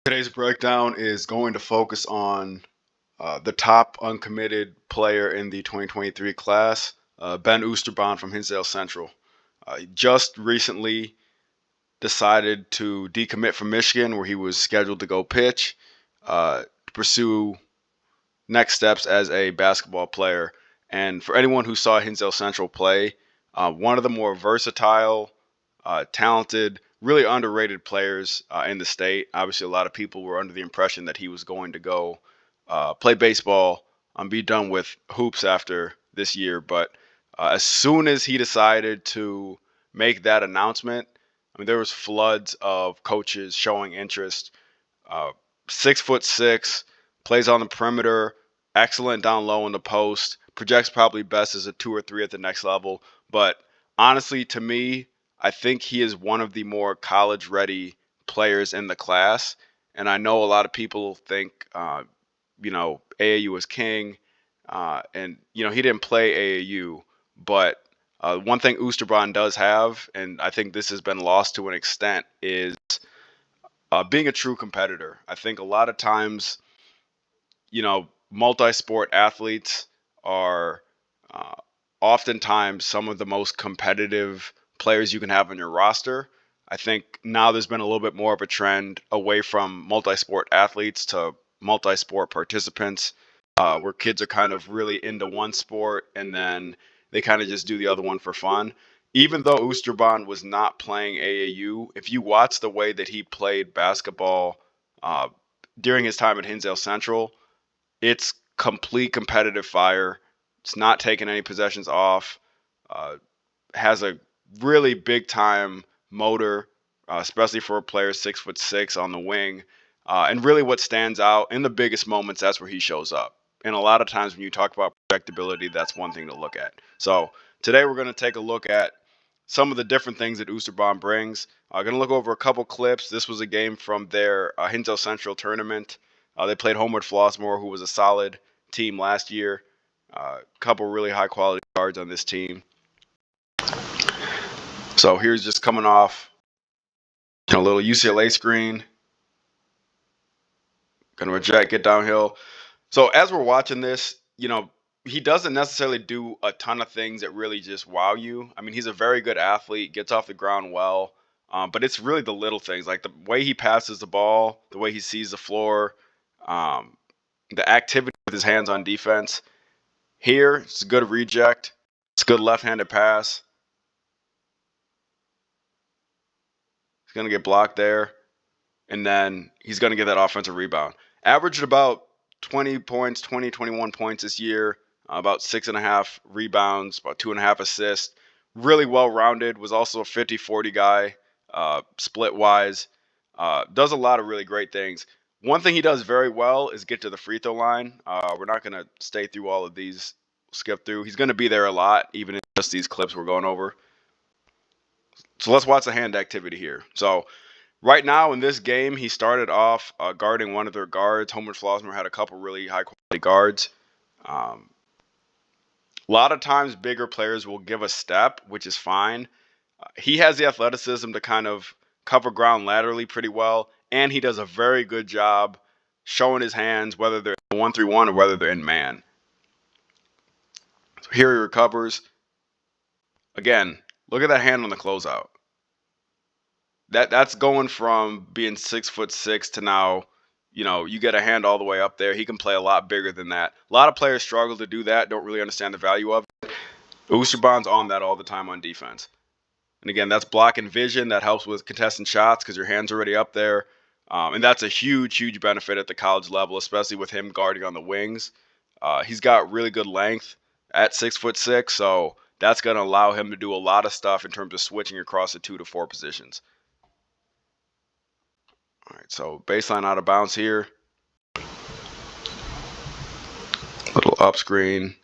Today's breakdown is going to focus on the top uncommitted player in the 2023 class, Ben Oosterbaan from Hinsdale Central. He just recently decided to decommit from Michigan, where he was scheduled to go pitch, to pursue next steps as a basketball player. And for anyone who saw Hinsdale Central play, one of the more versatile, talented, really underrated players in the state. Obviously, a lot of people were under the impression that he was going to go play baseball and be done with hoops after this year. But as soon as he decided to make that announcement, I mean, there was floods of coaches showing interest. 6'6", plays on the perimeter, excellent down low in the post, projects probably best as a 2 or 3 at the next level. But honestly, to me, I think he is one of the more college ready players in the class. And I know a lot of people think, AAU is king. And he didn't play AAU. But one thing Oosterbaan does have, and I think this has been lost to an extent, is being a true competitor. I think a lot of times, multi-sport athletes are uh, oftentimes some of the most competitive players you can have on your roster. I think now there's been a little bit more of a trend away from multi-sport athletes to multi-sport participants, where kids are kind of really into one sport and then they kind of just do the other one for fun. Even though Oosterbaan was not playing AAU, if you watch the way that he played basketball uh, during his time at Hinsdale Central, it's complete competitive fire. It's not taking any possessions off. Uh, has a really big time motor, especially for a player 6'6" on the wing. And really, what stands out in the biggest moments, that's where he shows up. And a lot of times, when you talk about projectability, that's one thing to look at. So today, we're going to take a look at some of the different things that Oosterbaan brings. I'm going to look over a couple clips. This was a game from their Hinsdale Central tournament. They played Homeward Flossmoor, who was a solid team last year. A couple really high quality guards on this team. So here's just coming off a little UCLA screen. Gonna reject, get downhill. So as we're watching this, he doesn't necessarily do a ton of things that really just wow you. I mean, he's a very good athlete, gets off the ground well, but it's really the little things, like the way he passes the ball, the way he sees the floor, um, the activity with his hands on defense. Here, it's a good reject. It's a good left-handed pass. He's going to get blocked there, and then he's going to get that offensive rebound. Averaged about 20 points, 21 points this year, about 6.5 rebounds, about 2.5 assists. Really well-rounded, was also a 50-40 guy, split-wise. Does a lot of really great things. One thing he does very well is get to the free throw line. We're not going to stay through all of these, skip through. He's going to be there a lot, even in just these clips we're going over. So let's watch the hand activity here. So right now in this game, he started off guarding one of their guards. Homeward Flossmoor had a couple really high quality guards. A lot of times bigger players will give a step, which is fine. He has the athleticism to kind of cover ground laterally pretty well, and he does a very good job showing his hands, whether they're in 1-3-1 or whether they're in man. So here he recovers. Again, look at that hand on the closeout. That's going from being 6'6" to now, you get a hand all the way up there. He can play a lot bigger than that. A lot of players struggle to do that, don't really understand the value of it. Oosterbaan's on that all the time on defense. And again, that's block and vision. That helps with contesting shots because your hand's already up there. And that's a huge, huge benefit at the college level, especially with him guarding on the wings. He's got really good length at 6'6", so that's going to allow him to do a lot of stuff in terms of switching across the 2 to 4 positions. All right, so baseline out of bounds here. Little up screen.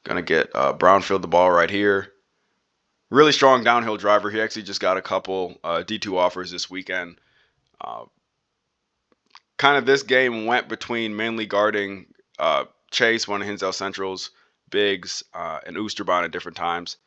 Gonna get Brownfield the ball right here. Really strong downhill driver. He actually just got a couple D2 offers this weekend. Kind of this game went between mainly guarding Chase, one of Hinsdale Central's bigs, and Oosterbaan at different times.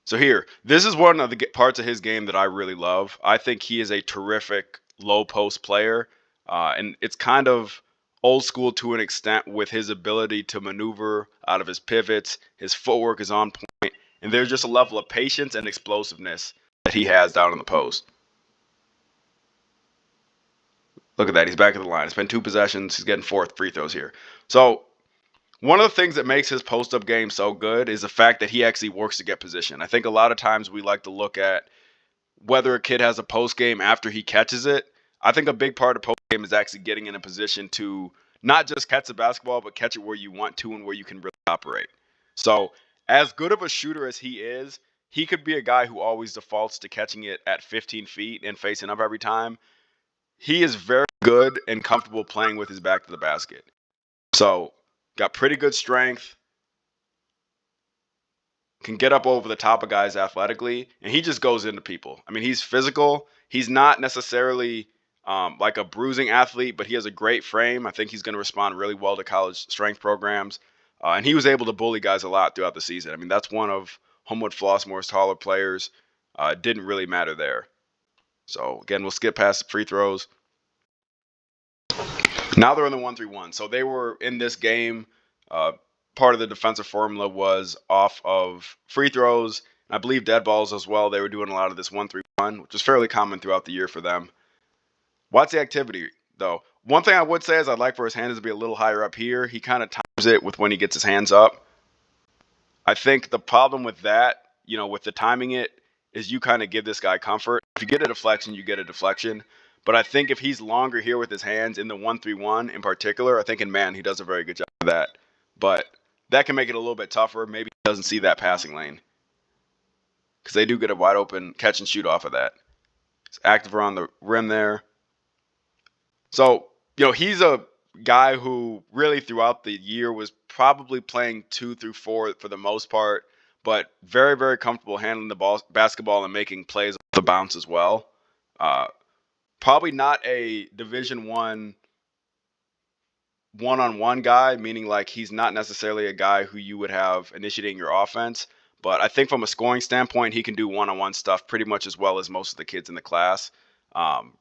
So here, this is one of the parts of his game that I really love. I think he is a terrific low post player. And it's kind of old school to an extent with his ability to maneuver out of his pivots. His footwork is on point. And there's just a level of patience and explosiveness that he has down in the post. Look at that. He's back at the line. It's been 2 possessions. He's getting 4 free throws here. So one of the things that makes his post-up game so good is the fact that he actually works to get position. I think a lot of times we like to look at whether a kid has a post game after he catches it. I think a big part of post game is actually getting in a position to not just catch the basketball, but catch it where you want to and where you can really operate. So, as good of a shooter as he is, he could be a guy who always defaults to catching it at 15 feet and facing up every time. He is very good and comfortable playing with his back to the basket. So, got pretty good strength, can get up over the top of guys athletically, and he just goes into people. I mean, he's physical. He's not necessarily like a bruising athlete, but he has a great frame. I think he's going to respond really well to college strength programs. And he was able to bully guys a lot throughout the season. I mean, that's one of Homewood Flossmoor's taller players. It didn't really matter there. So, again, we'll skip past the free throws. Now they're in the 1-3-1. So they were in this game. Part of the defensive formula was off of free throws. I believe dead balls as well. They were doing a lot of this 1-3-1, which is fairly common throughout the year for them. Watch the activity, though. One thing I would say is I'd like for his hands to be a little higher up here. He kind of times it with when he gets his hands up. I think the problem with that, with the timing it, is you kind of give this guy comfort. If you get a deflection, you get a deflection. But I think if he's longer here with his hands in the 1-3-1 in particular, I think in man he does a very good job of that. But that can make it a little bit tougher. Maybe he doesn't see that passing lane because they do get a wide open catch and shoot off of that. He's active around the rim there. So, he's a guy who really throughout the year was probably playing 2 through 4 for the most part, but very, very comfortable handling the basketball and making plays off the bounce as well. Probably not a Division I one-on-one guy, meaning like he's not necessarily a guy who you would have initiating your offense. But I think from a scoring standpoint, he can do one-on-one stuff pretty much as well as most of the kids in the class.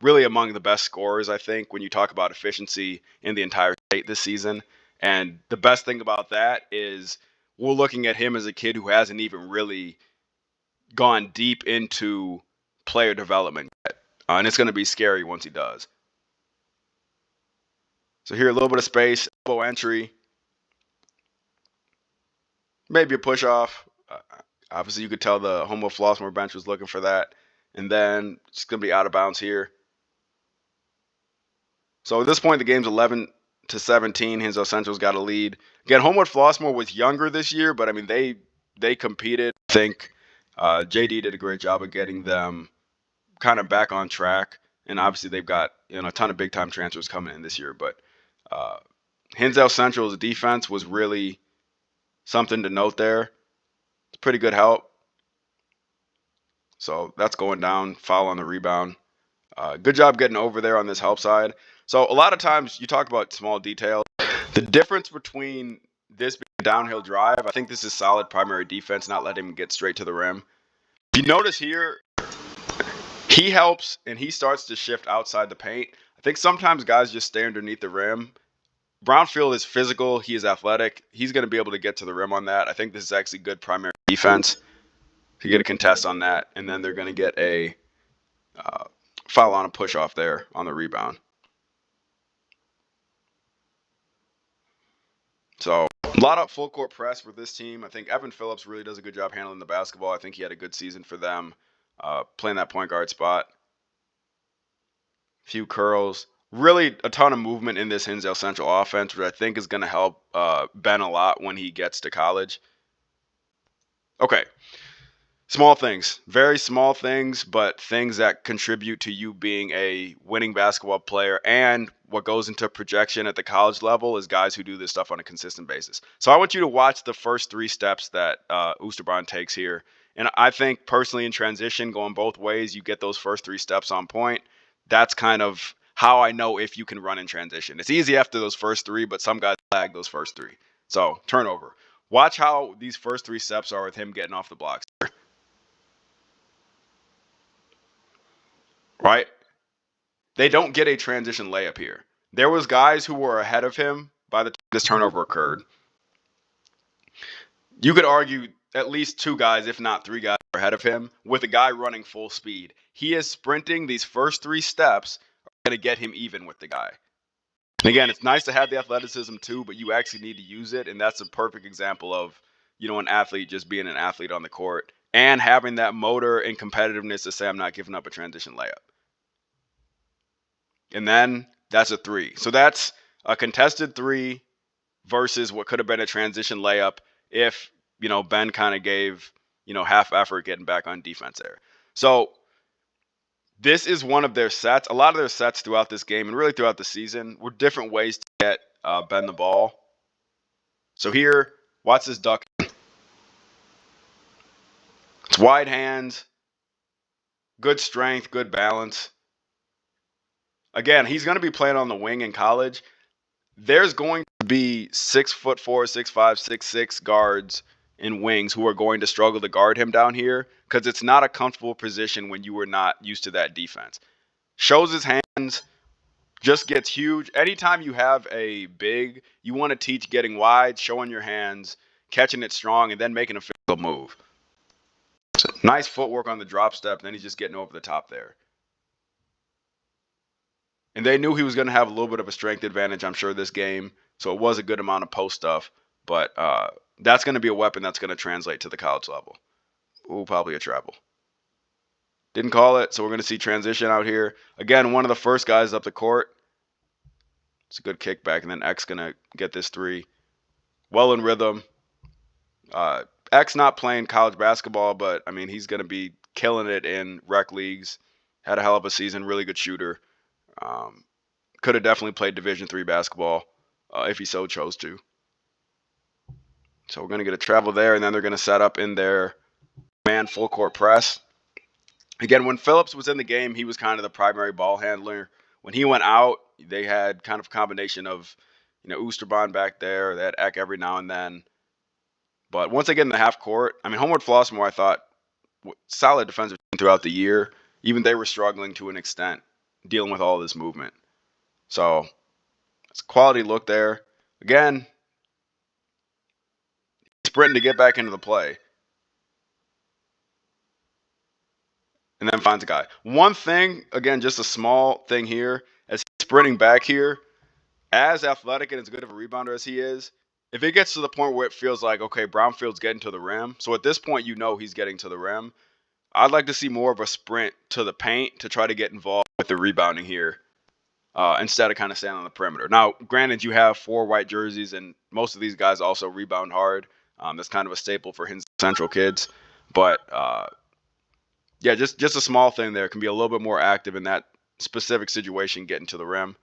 Really among the best scorers, I think, when you talk about efficiency in the entire state this season. And the best thing about that is we're looking at him as a kid who hasn't even really gone deep into player development yet. And it's going to be scary once he does. So here, a little bit of space, elbow entry, maybe a push off. Obviously, you could tell the Homewood Flossmoor bench was looking for that. And then it's going to be out of bounds here. So at this point, the game's 11-17. Hinsdale Central's got a lead. Again, Homewood Flossmoor was younger this year, but I mean, they competed. I think JD did a great job of getting them kind of back on track. And obviously, they've got a ton of big-time transfers coming in this year. But Hinsdale Central's defense was really something to note there. It's pretty good help. So that's going down. Foul on the rebound. Good job getting over there on this help side. So a lot of times you talk about small details. The difference between this being a downhill drive, I think this is solid primary defense, not letting him get straight to the rim. If you notice here, he helps and he starts to shift outside the paint. I think sometimes guys just stay underneath the rim. Brownfield is physical. He is athletic. He's going to be able to get to the rim on that. I think this is actually good primary defense. To get a contest on that, and then they're going to get a foul on a push off there on the rebound. So a lot of full court press for this team. I think Evan Phillips really does a good job handling the basketball. I think he had a good season for them, playing that point guard spot. Few curls. Really a ton of movement in this Hinsdale Central offense, which I think is going to help Ben a lot when he gets to college. Okay. Small things, very small things, but things that contribute to you being a winning basketball player. And what goes into projection at the college level is guys who do this stuff on a consistent basis. So I want you to watch the first 3 steps that Oosterbaan takes here. And I think personally in transition, going both ways, you get those first 3 steps on point. That's kind of how I know if you can run in transition. It's easy after those first 3, but some guys lag those first 3. So turnover. Watch how these first 3 steps are with him getting off the blocks. Right? They don't get a transition layup here. There was guys who were ahead of him by the time this turnover occurred. You could argue at least 2 guys, if not 3 guys, are ahead of him with a guy running full speed. He is sprinting. These first 3 steps are going to get him even with the guy. And again, it's nice to have the athleticism too, but you actually need to use it. And that's a perfect example of, an athlete just being an athlete on the court and having that motor and competitiveness to say, I'm not giving up a transition layup. And then that's a 3. So that's a contested 3 versus what could have been a transition layup if, Ben kind of gave, half effort getting back on defense there. So this is one of their sets. A lot of their sets throughout this game and really throughout the season were different ways to get Ben the ball. So here, watch this duck. It's wide hands, good strength, good balance. Again, he's going to be playing on the wing in college. There's going to be 6'4", 6'5", 6'6" guards in wings who are going to struggle to guard him down here because it's not a comfortable position when you were not used to that defense. Shows his hands, just gets huge. Anytime you have a big, you want to teach getting wide, showing your hands, catching it strong, and then making a physical move. So nice footwork on the drop step, then he's just getting over the top there. And they knew he was going to have a little bit of a strength advantage, I'm sure, this game. So it was a good amount of post stuff. But that's going to be a weapon that's going to translate to the college level. Ooh, probably a travel. Didn't call it, so we're going to see transition out here. Again, one of the first guys up the court. It's a good kickback, and then X going to get this 3. Well in rhythm. X not playing college basketball, but, he's going to be killing it in rec leagues. Had a hell of a season, really good shooter. Could have definitely played Division III basketball if he so chose to. So we're going to get a travel there, and then they're going to set up in their man full court press. Again, when Phillips was in the game, he was kind of the primary ball handler. When he went out, they had kind of a combination of, Oosterbaan back there. They had Eck every now and then. But once they get in the half court, Homeward Flossmoor, I thought, solid defensive team throughout the year. Even they were struggling to an extent, dealing with all this movement. So it's a quality look there. Again, sprinting to get back into the play. And then finds a guy. One thing, again, just a small thing here, as he's sprinting back here, as athletic and as good of a rebounder as he is, if it gets to the point where it feels like, okay, Brownfield's getting to the rim, so at this point he's getting to the rim, I'd like to see more of a sprint to the paint to try to get involved with the rebounding here instead of kind of standing on the perimeter. Now, granted, you have 4 white jerseys, and most of these guys also rebound hard. That's kind of a staple for Hinsdale Central kids. But, yeah, just a small thing there. Can be a little bit more active in that specific situation, getting to the rim.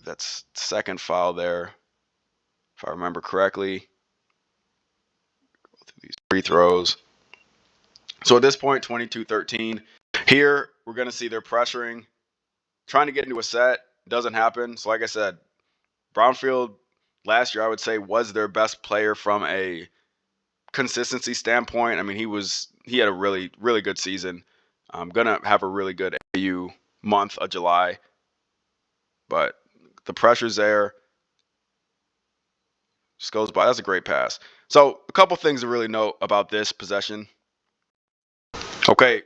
That's second foul there, if I remember correctly. Go through these free throws. So at this point, 22-13. Here, we're going to see they're pressuring, trying to get into a set. Doesn't happen. So like I said, Brownfield last year, I would say, was their best player from a consistency standpoint. He had a really, really good season. I'm going to have a really good AU month of July. But the pressure's there. Just goes by. That's a great pass. So a couple things to really note about this possession. Okay,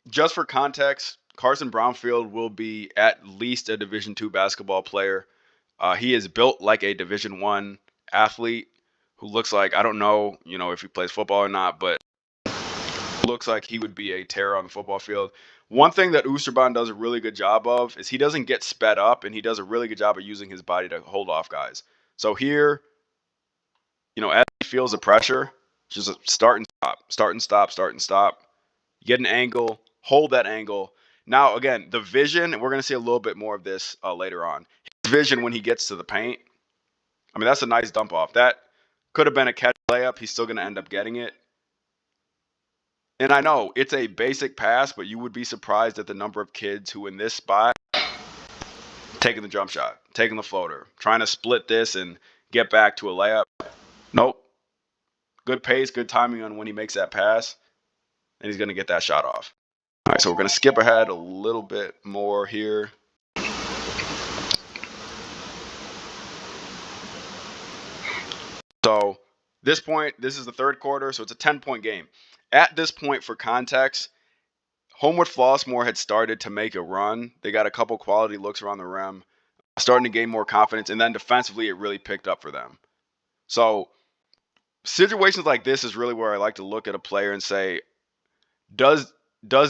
just for context, Carson Brownfield will be at least a Division II basketball player. He is built like a Division I athlete who looks like, I don't know, if he plays football or not, but looks like he would be a terror on the football field. One thing that Oosterbaan does a really good job of is he doesn't get sped up, and he does a really good job of using his body to hold off guys. So here, as he feels the pressure, just start and stop, start and stop, start and stop. You get an angle, hold that angle. Now, again, the vision, and we're going to see a little bit more of this later on. His vision when he gets to the paint, that's a nice dump off. That could have been a catch layup. He's still going to end up getting it. And I know it's a basic pass, but you would be surprised at the number of kids who in this spot taking the jump shot, taking the floater, trying to split this and get back to a layup. Nope. Good pace, good timing on when he makes that pass, and he's going to get that shot off. All right, so we're going to skip ahead a little bit more here. So this point, this is the third quarter, so it's a 10-point game. At this point, for context, Homewood Flossmoor had started to make a run. They got a couple quality looks around the rim, starting to gain more confidence, and then defensively, it really picked up for them. So situations like this is really where I like to look at a player and say, does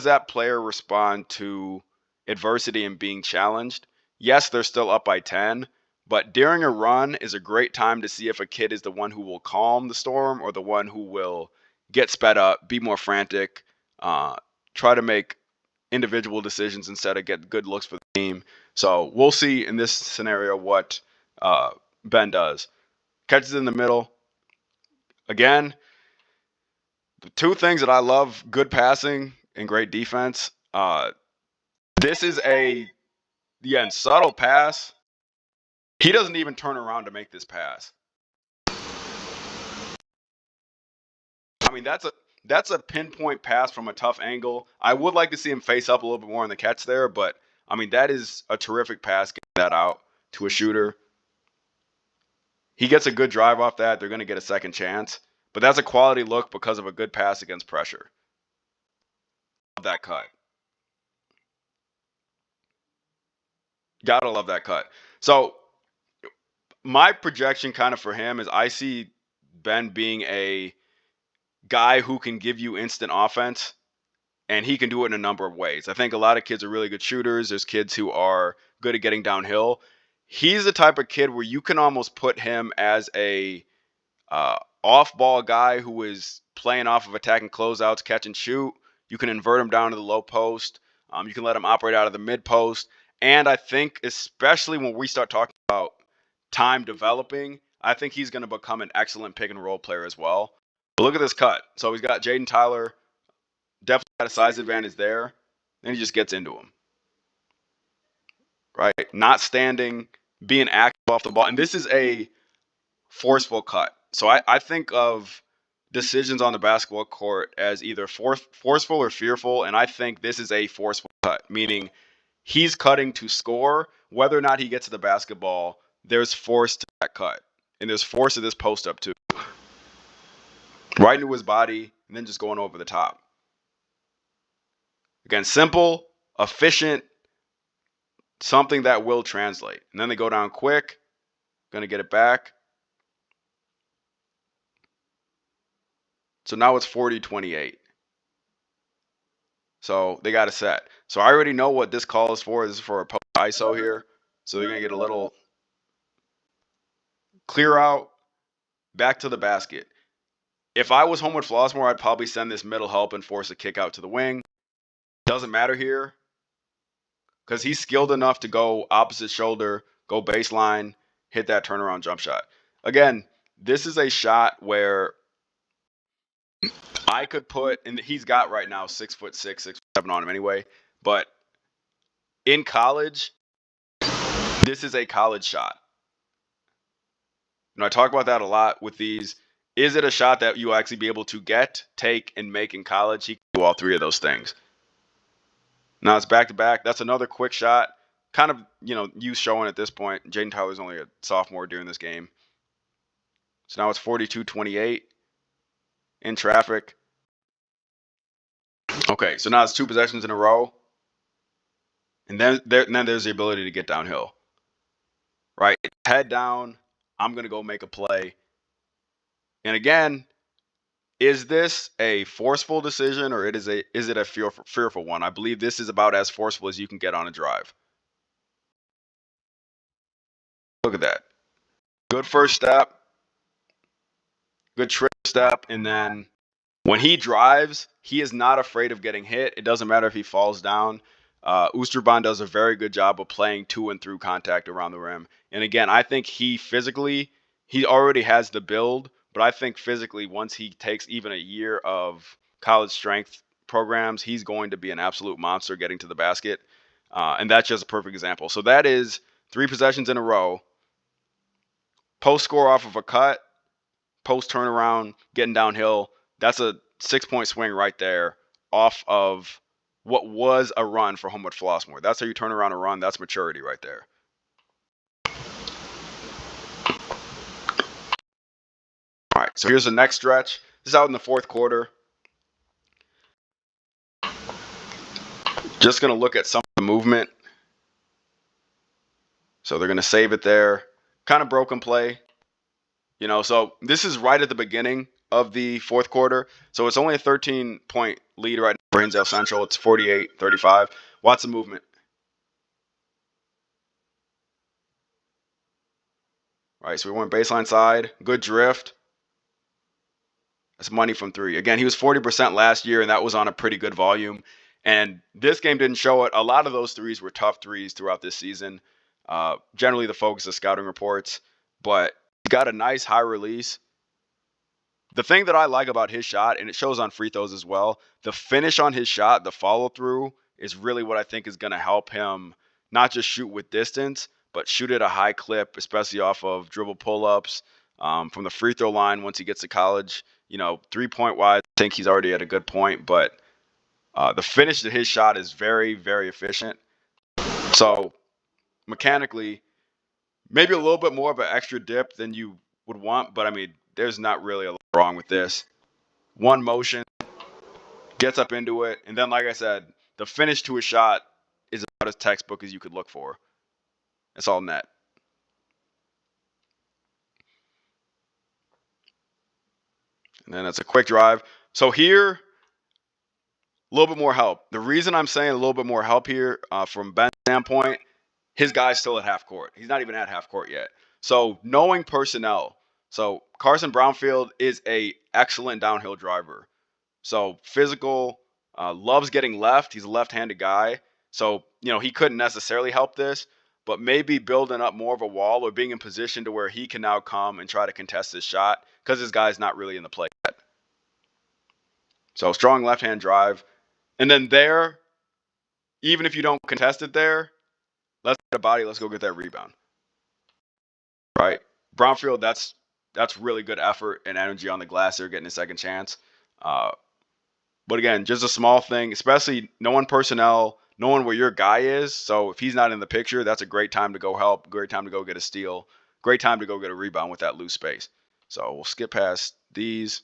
that player respond to adversity and being challenged? Yes, they're still up by 10, but during a run is a great time to see if a kid is the one who will calm the storm or the one who will get sped up, be more frantic, try to make individual decisions instead of get good looks for the team. So we'll see in this scenario what Ben does. Catches in the middle. Again, the two things that I love: good passing and great defense. This is a subtle pass. He doesn't even turn around to make this pass. I mean, that's a pinpoint pass from a tough angle. I would like to see him face up a little bit more in the catch there, but I mean, that is a terrific pass, getting that out to a shooter. He gets a good drive off that. They're going to get a second chance, but that's a quality look because of a good pass against pressure. Love that cut. Gotta love that cut. So my projection kind of for him is I see Ben being a guy who can give you instant offense, and he can do it in a number of ways. I think a lot of kids are really good shooters. There's kids who are good at getting downhill. He's the type of kid where you can almost put him as a off-ball guy who is playing off of attacking closeouts, catch and shoot. You can invert him down to the low post. You can let him operate out of the mid post. And I think especially when we start talking about time developing, I think he's going to become an excellent pick and roll player as well. But look at this cut. So he's got Jaden Tyler. Definitely got a size advantage there. Then he just gets into him. Right? Not standing, being active off the ball. And this is a forceful cut. So I think of decisions on the basketball court as either forceful or fearful. And I think this is a forceful cut, meaning he's cutting to score. Whether or not he gets to the basketball, there's force to that cut. And there's force to this post up too. Right into his body and then just going over the top. Again, simple, efficient, something that will translate. And then they go down quick. Going to get it back. So now it's 40-28. So they got a set. So I already know what this call is for. This is for a post ISO here. So they're going to get a little clear out, back to the basket. If I was Homewood Flossmoor, I'd probably send this middle help and force a kick out to the wing. Doesn't matter here because he's skilled enough to go opposite shoulder, go baseline, hit that turnaround jump shot. Again, this is a shot where I could put, and he's got right now 6'6", 6'7" on him anyway. But in college, this is a college shot. I talk about that a lot with these. Is it a shot that you actually be able to get, take, and make in college? He can do all three of those things. Now it's back to back. That's another quick shot. Kind of, you showing at this point. Jaden Tyler's only a sophomore during this game. So now it's 42-28 in traffic. Okay, so now it's 2 possessions in a row. And then there's the ability to get downhill. Right? Head down. I'm going to go make a play. And again, is this a forceful decision or is it a fearful one? I believe this is about as forceful as you can get on a drive. Look at that. Good first step. Good trip step. And then when he drives, he is not afraid of getting hit. It doesn't matter if he falls down. Oosterbaan does a very good job of playing to and through contact around the rim. And again, I think he already has the build, but I think physically, once he takes even a year of college strength programs, he's going to be an absolute monster getting to the basket. And that's just a perfect example. So that is 3 possessions in a row. Post score off of a cut, post turnaround, getting downhill. That's a 6-point swing right there off of what was a run for Homewood Flossmoor. That's how you turn around a run. That's maturity right there. All right, so here's the next stretch. This is out in the fourth quarter. Just going to look at some of the movement. So they're going to save it there. Kind of broken play. So this is right at the beginning of the fourth quarter. So it's only a 13-point lead right now for Hinsdale Central. It's 48-35. Watch the movement. All right, so we went baseline side. Good drift. That's money from three. Again, he was 40% last year, and that was on a pretty good volume. And this game didn't show it. A lot of those threes were tough threes throughout this season. Generally, the focus of scouting reports. But he got a nice high release. The thing that I like about his shot, and it shows on free throws as well, the finish on his shot, the follow-through, is really what I think is going to help him not just shoot with distance, but shoot at a high clip, especially off of dribble pull-ups, from the free throw line once he gets to college. 3-point wise, I think he's already at a good point, but the finish to his shot is very, very efficient. So mechanically, maybe a little bit more of an extra dip than you would want, but I mean, there's not really a lot wrong with this. One motion, gets up into it, and then, like I said, the finish to a shot is about as textbook as you could look for. It's all net. And then it's a quick drive. So here, a little bit more help. The reason I'm saying a little bit more help here from Ben's standpoint, his guy's still at half court. He's not even at half court yet. So knowing personnel. So Carson Brownfield is a excellent downhill driver. So physical, loves getting left. He's a left-handed guy. So, he couldn't necessarily help this, but maybe building up more of a wall or being in position to where he can now come and try to contest his shot because his guy's not really in the play yet. So strong left-hand drive. And then there, even if you don't contest it there, let's get a body, let's go get that rebound. Right? Brownfield, that's really good effort and energy on the glass there, getting a second chance. But again, just a small thing, especially knowing personnel, knowing where your guy is. So if he's not in the picture, that's a great time to go help, great time to go get a steal, great time to go get a rebound with that loose space. So we'll skip past these.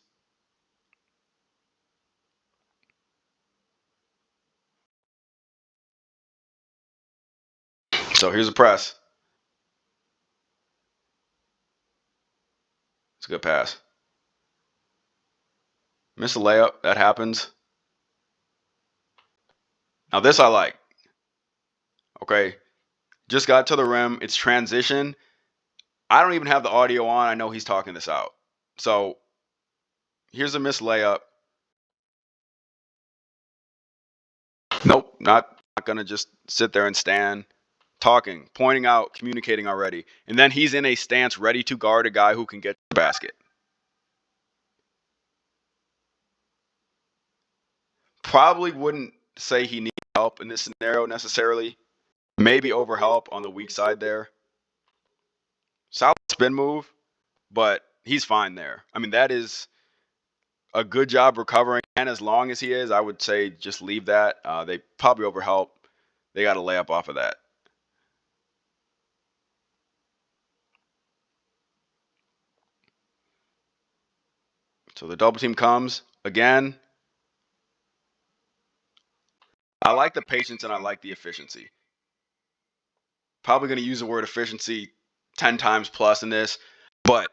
So here's a press. It's a good pass. Miss a layup. That happens. Now this I like. Okay. Just got to the rim. It's transition. I don't even have the audio on. I know he's talking this out. So here's a missed layup. Nope. Not going to just sit there and stand. Talking, pointing out, communicating already. And then he's in a stance ready to guard a guy who can get the basket. Probably wouldn't say he needs help in this scenario necessarily. Maybe over help on the weak side there. Solid spin move, but he's fine there. I mean, that is a good job recovering. And as long as he is, I would say just leave that. They probably over help. They got to lay up off of that. So the double team comes again. I like the patience and I like the efficiency. Probably going to use the word efficiency 10 times plus in this, but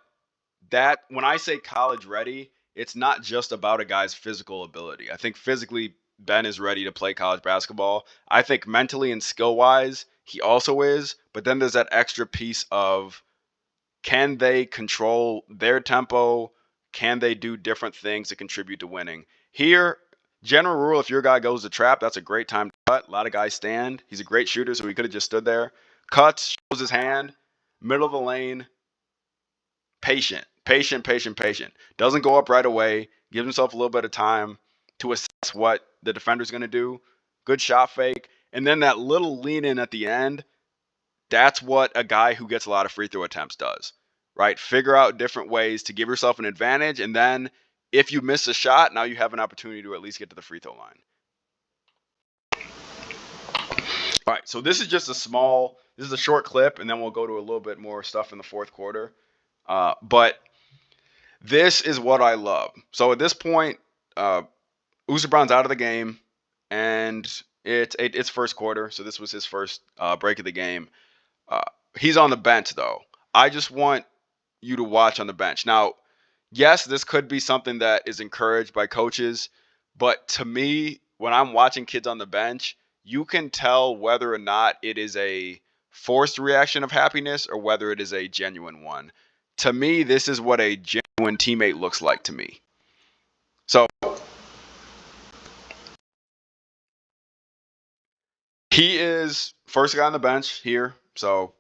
that when I say college ready, it's not just about a guy's physical ability. I think physically Ben is ready to play college basketball. I think mentally and skill wise, he also is, but then there's that extra piece of can they control their tempo? Can they do different things to contribute to winning? Here, general rule, if your guy goes to trap, that's a great time to cut. A lot of guys stand. He's a great shooter, so he could have just stood there. Cuts, shows his hand, middle of the lane, patient. Doesn't go up right away, gives himself a little bit of time to assess what the defender's going to do. Good shot fake. And then that little lean in at the end, that's what a guy who gets a lot of free throw attempts does, right? Figure out different ways to give yourself an advantage. And then if you miss a shot, now you have an opportunity to at least get to the free throw line. All right, so this is just this is a short clip, and then we'll go to a little bit more stuff in the fourth quarter. But this is what I love. So at this point, Oosterbaan's out of the game, and it's first quarter, so this was his first break of the game. Uh, he's on the bench, though. I just want you to watch on the bench. Now, yes, this could be something that is encouraged by coaches, but to me, when I'm watching kids on the bench, you can tell whether or not it is a forced reaction of happiness or whether it is a genuine one. To me, this is what a genuine teammate looks like to me. So he is first guy on the bench here. So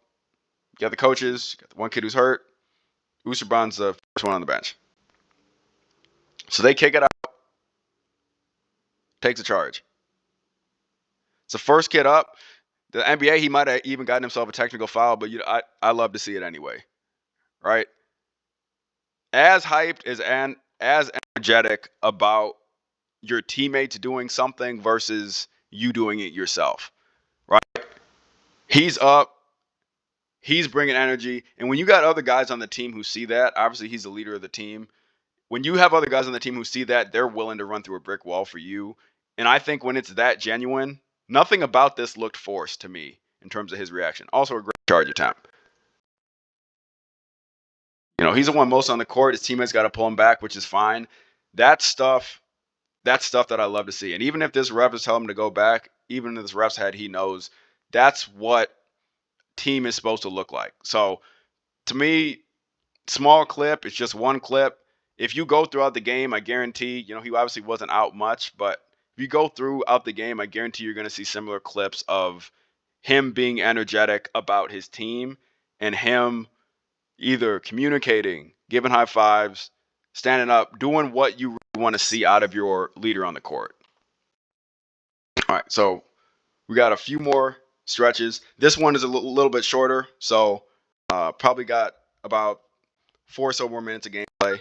you got the coaches, you got the one kid who's hurt. Oosterbaan's the first one on the bench. So they kick it out, takes a charge. It's the first kid up. The NBA, he might have even gotten himself a technical foul, but I love to see it anyway, right? As hyped as energetic about your teammates doing something versus you doing it yourself, right? He's up, he's bringing energy, and when you got other guys on the team who see that, obviously he's the leader of the team. When you have other guys on the team who see that, they're willing to run through a brick wall for you. And I think when it's that genuine, nothing about this looked forced to me in terms of his reaction. Also a great charge attempt. He's the one most on the court. His teammates got to pull him back, which is fine. That's stuff that I love to see. And even if this ref is telling him to go back, even in this ref's head, he knows that's what team is supposed to look like. So to me, small clip. It's just one clip. If you go throughout the game, I guarantee, he obviously wasn't out much, but if you go throughout the game, I guarantee you're going to see similar clips of him being energetic about his team and him either communicating, giving high fives, standing up, doing what you really want to see out of your leader on the court. All right, so we got a few more stretches. This one is a little bit shorter, so probably got about 4 or so more minutes of gameplay.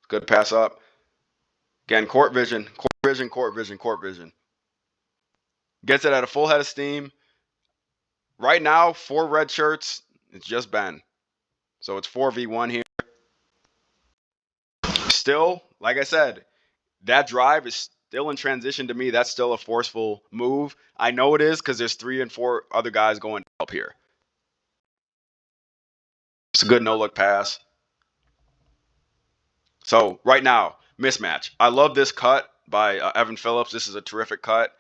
Good pass up. Again, court vision. Gets it at a full head of steam. Right now, 4 red shirts. It's just Ben. So it's 4v1 here. Still, like I said, that drive is still in transition to me. That's still a forceful move. I know it is because there's 3 and 4 other guys going up here. It's a good no-look pass. So right now, mismatch. I love this cut by Evan Phillips. This is a terrific cut.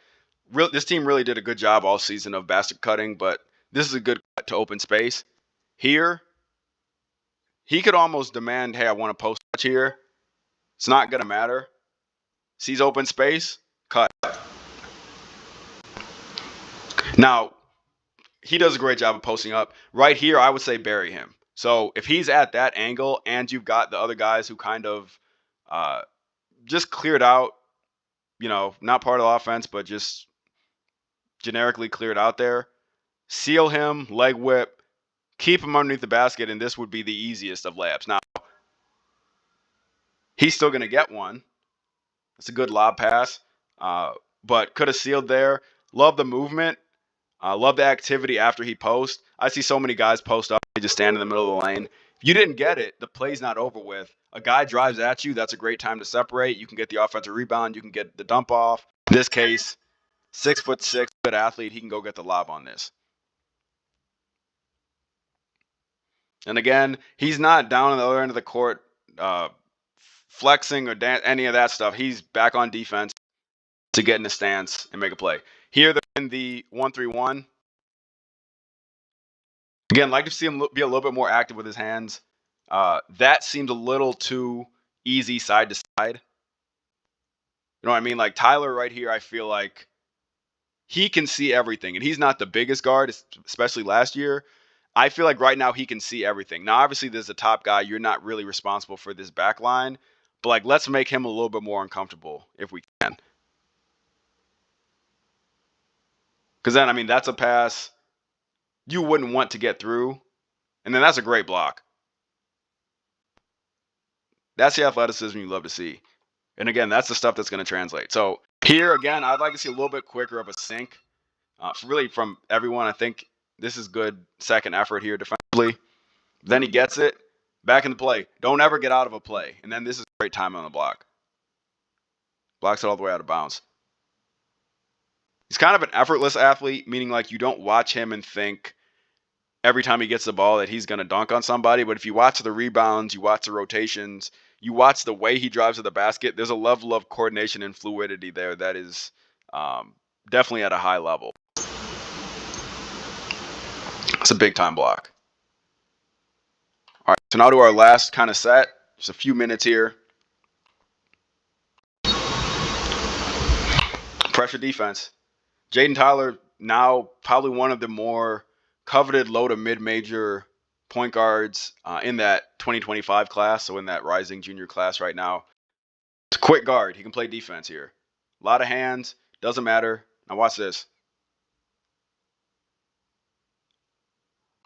This team really did a good job all season of basket cutting, but this is a good cut to open space. Here, he could almost demand, hey, I want a post touch here. It's not going to matter. Sees open space, cut. Now, he does a great job of posting up. Right here, I would say bury him. So if he's at that angle and you've got the other guys who kind of just cleared out, not part of the offense, but just generically cleared out there, seal him, leg whip, keep him underneath the basket, and this would be the easiest of layups. Now, he's still going to get one. It's a good lob pass, but could have sealed there. Love the movement. Love the activity after he posts. I see so many guys post up. They just stand in the middle of the lane. If you didn't get it, the play's not over with. A guy drives at you. That's a great time to separate. You can get the offensive rebound. You can get the dump off. In this case, 6'6", good athlete. He can go get the lob on this. And again, he's not down on the other end of the court flexing or any of that stuff. He's back on defense to get in the stance and make a play. Here they're in the 1-3-1. Again, like to see him be a little bit more active with his hands. That seemed a little too easy side to side. You know what I mean? Like Tyler right here, I feel like he can see everything. And he's not the biggest guard, especially last year. I feel like right now he can see everything. Now, obviously, there's a top guy. You're not really responsible for this back line. But, let's make him a little bit more uncomfortable if we can. Because then, that's a pass you wouldn't want to get through. And then that's a great block. That's the athleticism you love to see. And again, that's the stuff that's going to translate. So Here, again, I'd like to see a little bit quicker of a sink. Really, from everyone, I think this is good second effort here defensively. Then he gets it. Back in the play. Don't ever get out of a play. And then this is great time on the block. Blocks it all the way out of bounds. He's kind of an effortless athlete, meaning like you don't watch him and think every time he gets the ball that he's going to dunk on somebody. But if you watch the rebounds, you watch the rotations, you watch the way he drives to the basket, there's a level of coordination and fluidity there that is definitely at a high level. It's a big time block. All right, so now to our last kind of set. Just a few minutes here. Pressure defense. Jaden Tyler, now probably one of the more coveted low to mid-major point guards in that 2025 class, so in that rising junior class right now. It's a quick guard. He can play defense here. A lot of hands. Doesn't matter. Now watch this.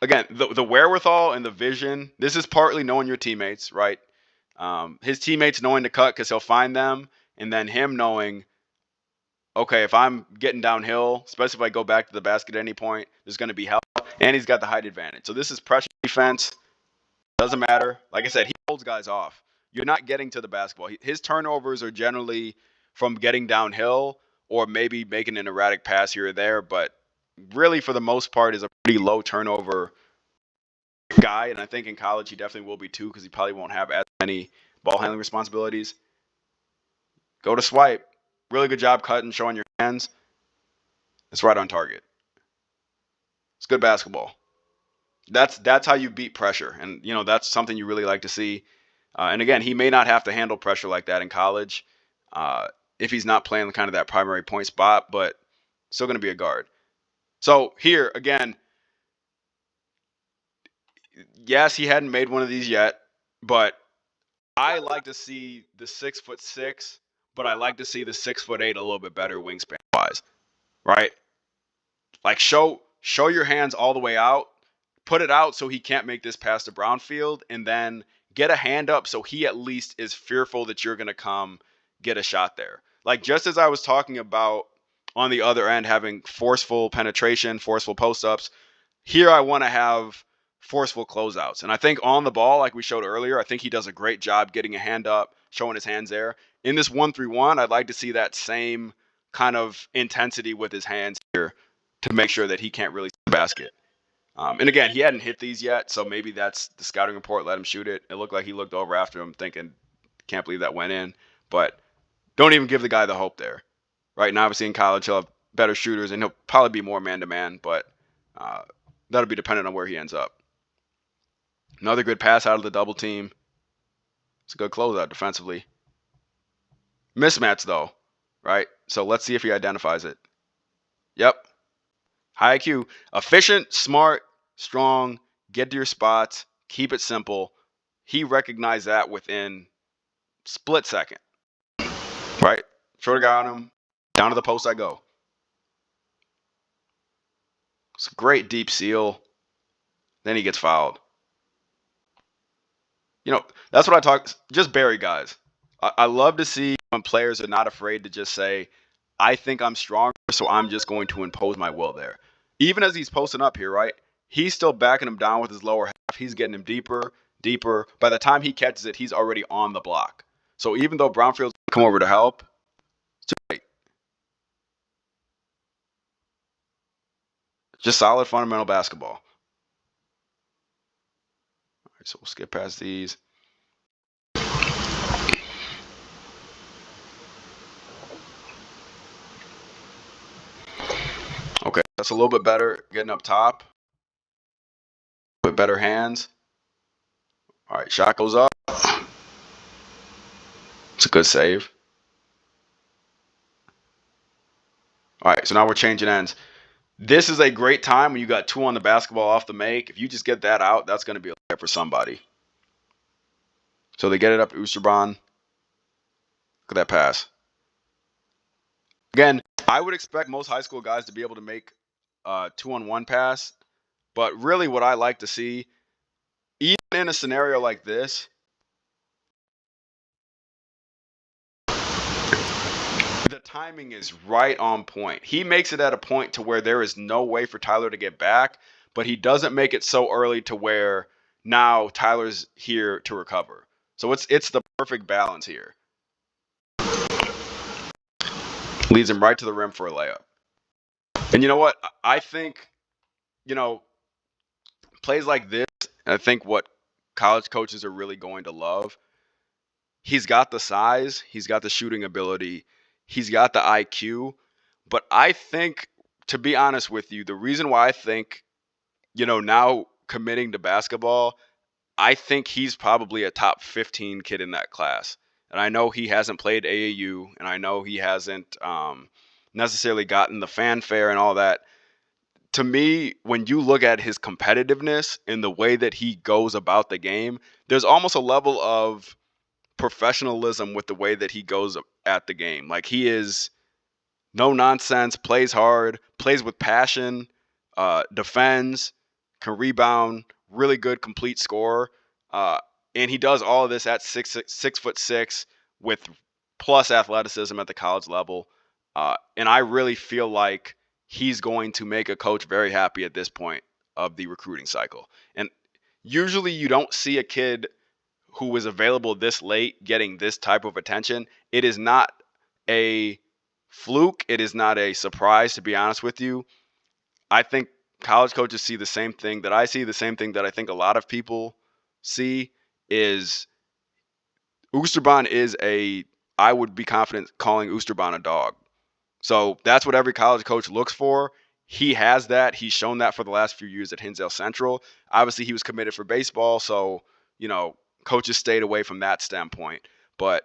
Again, the wherewithal and the vision. This is partly knowing your teammates, right? His teammates knowing to cut because he'll find them, and then him knowing, okay, if I'm getting downhill, especially if I go back to the basket at any point, there's going to be help, and he's got the height advantage. So this is pressure defense. Doesn't matter. Like I said, he holds guys off. You're not getting to the basketball. His turnovers are generally from getting downhill or maybe making an erratic pass here or there, but really for the most part is a pretty low turnover guy, and I think in college he definitely will be too because he probably won't have as many ball handling responsibilities. Go to swipe. Really good job cutting, showing your hands. It's right on target. It's good basketball. That's how you beat pressure, and that's something you really like to see. And again, he may not have to handle pressure like that in college if he's not playing kind of that primary point spot, but still going to be a guard. So here again, yes, he hadn't made one of these yet, but I like to see the 6'6", but I like to see the 6'8" a little bit better wingspan wise, right? Like show your hands all the way out, put it out so he can't make this pass to Brownfield, and then get a hand up so he at least is fearful that you're going to come get a shot there. Like just as I was talking about on the other end having forceful penetration, forceful post-ups, here I want to have forceful closeouts. And I think on the ball, like we showed earlier, I think he does a great job getting a hand up, showing his hands there. In this 1-3-1, I'd like to see that same kind of intensity with his hands here to make sure that he can't really see the basket. And again, he hadn't hit these yet, so maybe that's the scouting report let him shoot it. It looked like he looked over after him thinking, can't believe that went in. But don't even give the guy the hope there. Right? And obviously in college, he'll have better shooters, and he'll probably be more man-to-man, but that'll be dependent on where he ends up. Another good pass out of the double team. It's a good closeout defensively. Mismatch, though, right? So let's see if he identifies it. Yep. High IQ. Efficient, smart, strong, get to your spots, keep it simple. He recognized that within split second. Right? Shorter guy on him. Down to the post I go. It's a great deep seal. Then he gets fouled. That's what I talk. Just bury guys. I love to see when players are not afraid to just say, I think I'm stronger, so I'm just going to impose my will there. Even as he's posting up here, right? He's still backing him down with his lower half. He's getting him deeper, deeper. By the time he catches it, he's already on the block. So even though Brownfield's come over to help, it's too late. Just solid fundamental basketball. All right, so we'll skip past these. Okay, that's a little bit better getting up top. With better hands. All right, shot goes up. It's a good save. All right, so now we're changing ends. This is a great time when you got two on the basketball off the make. If you just get that out, that's going to be a layup for somebody. So they get it up to Oosterbaan. Look at that pass. Again, I would expect most high school guys to be able to make a 2-on-1 pass. But really what I like to see, even in a scenario like this, the timing is right on point. He makes it at a point to where there is no way for Tyler to get back, but he doesn't make it so early to where now Tyler's here to recover. So it's the perfect balance here. Leads him right to the rim for a layup. And you know what? I think, you know, plays like this, I think what college coaches are really going to love. He's got the size, he's got the shooting ability, he's got the IQ. But I think, to be honest with you, the reason why I think, now committing to basketball, I think he's probably a top 15 kid in that class. And I know he hasn't played AAU, and I know he hasn't necessarily gotten the fanfare and all that. To me, when you look at his competitiveness and the way that he goes about the game, there's almost a level of professionalism with the way that he goes at the game. Like, he is no nonsense, plays hard, plays with passion, defends, can rebound, really good complete scorer. And he does all of this at 6'6" with plus athleticism at the college level. And I really feel like he's going to make a coach very happy at this point of the recruiting cycle. And usually you don't see a kid who is available this late getting this type of attention. It is not a fluke. It is not a surprise, to be honest with you. I think college coaches see the same thing that I see, the same thing that I think a lot of people see is Oosterbaan is I would be confident calling Oosterbaan a dog. So that's what every college coach looks for. He has that. He's shown that for the last few years at Hinsdale Central. Obviously, he was committed for baseball, so, coaches stayed away from that standpoint. But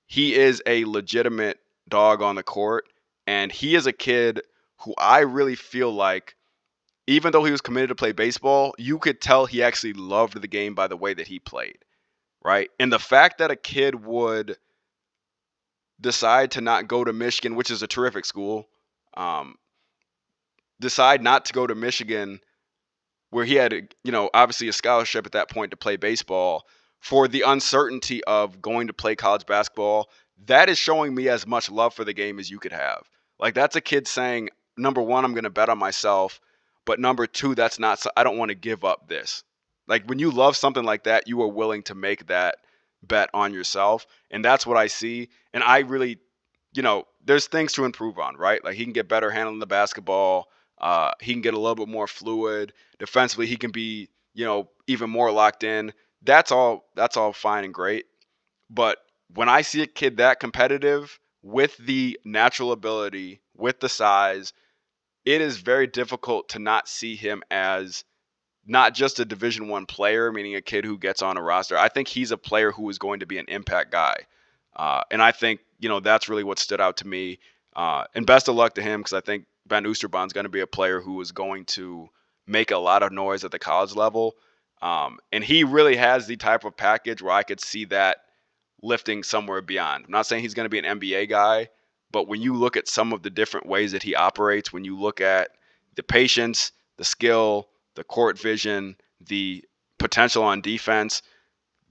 he is a legitimate dog on the court, and he is a kid who I really feel like, even though he was committed to play baseball, you could tell he actually loved the game by the way that he played, right? And the fact that a kid would decide to not go to Michigan, which is a terrific school, decide not to go to Michigan, where he had, obviously a scholarship at that point to play baseball, for the uncertainty of going to play college basketball, that is showing me as much love for the game as you could have. Like, that's a kid saying, number one, I'm going to bet on myself, but number two, I don't want to give up this. Like, when you love something like that, you are willing to make that bet on yourself. And that's what I see. And I really, there's things to improve on, right? Like, he can get better handling the basketball. He can get a little bit more fluid. Defensively, he can be, even more locked in. That's all fine and great. But when I see a kid that competitive with the natural ability, with the size, it is very difficult to not see him as not just a Division I player, meaning a kid who gets on a roster. I think he's a player who is going to be an impact guy. And I think, that's really what stood out to me. And best of luck to him, because I think Ben Oosterbaan is going to be a player who is going to make a lot of noise at the college level. And he really has the type of package where I could see that lifting somewhere beyond. I'm not saying he's going to be an NBA guy, but when you look at some of the different ways that he operates, when you look at the patience, the skill, the court vision, the potential on defense,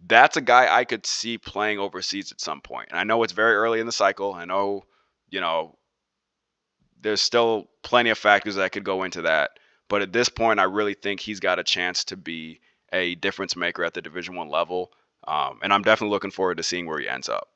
that's a guy I could see playing overseas at some point. And I know it's very early in the cycle. I know, there's still plenty of factors that could go into that. But at this point, I really think he's got a chance to be a difference maker at the Division I level. And I'm definitely looking forward to seeing where he ends up.